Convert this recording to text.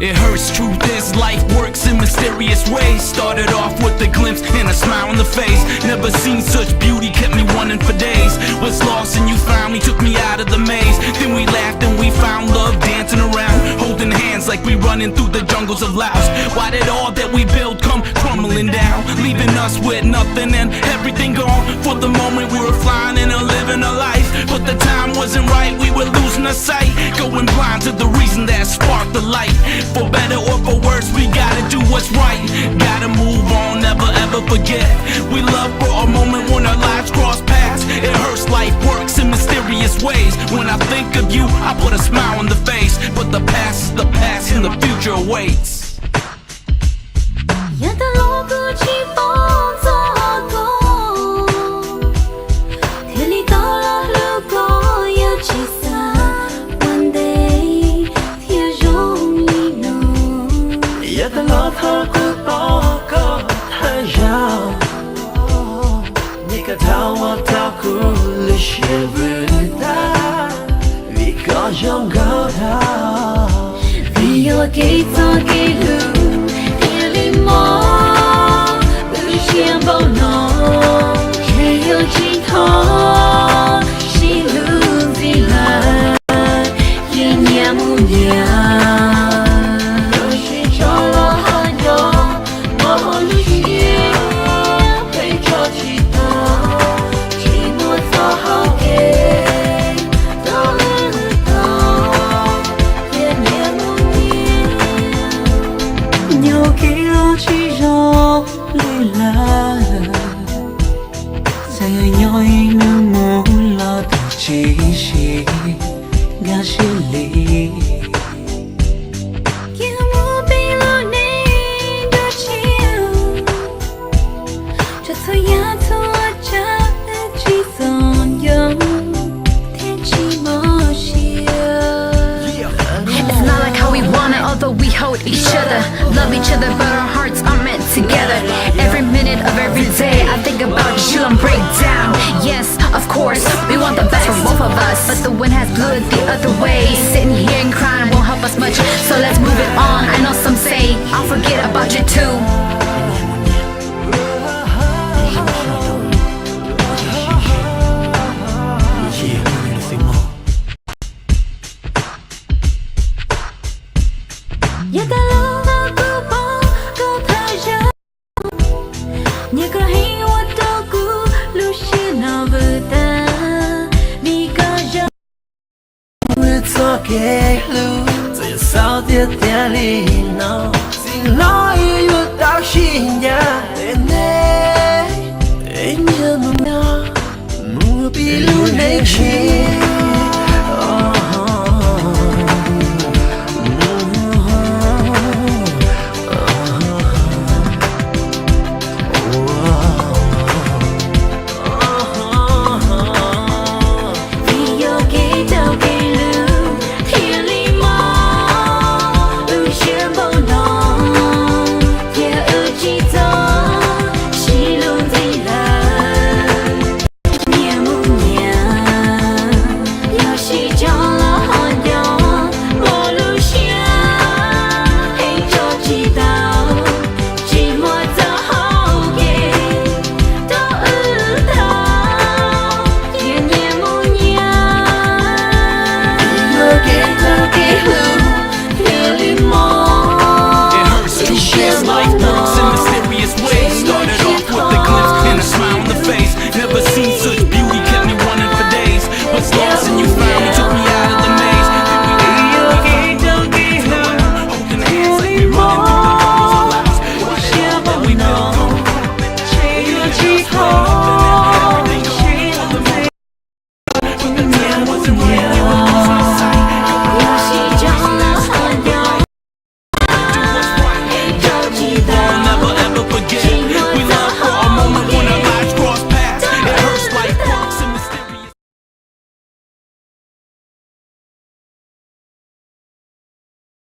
It hurts, truth is, life works in mysterious ways. Started off with a glimpse and a smile on the face. Never seen such beauty, kept me wanting for days. Was lost and you found me, took me out of the maze. Then we laughed and we found love dancing around, holding hands like we running through the jungles of Laos. Why did all that we built come crumbling down, leaving us with nothing and everything gone? For the moment we were flying and living a life, but the time wasn't right, we were losing our sight. Going blind to the reason that sparked the light. For better or for worse, we gotta do what's right. Gotta move on, never ever forget. We love for a moment when our lives cross paths. It hurts, life works in mysterious ways. When I think of you, I put a smile on the face. But the past is the past and the future awaits. Vì yêu cây to cây lù Thì li mò Bởi chiêm bao nó Khi yêu chỉ thó Chỉ lù vì là Khi nhà mù nhà Đôi chỉ cho lo hạ nhỏ Mà hôn lưu chiêm Hãy cho chỉ ta Chỉ muốn gió hào kê each other, love each other, but our hearts are meant together. Every minute of every day I think about you and break down. Yes, of course, we want the best for both of us, but the wind has blew it the other way. Sitting here and crying won't help us much, so let's move it on. I know some say I'll forget about you too. Kể lưu rồi sao tiếc tiền đi nào xin lỗi yêu tao chỉ nhà đến đây nhớ mong nhau mùa bi lưu này chỉ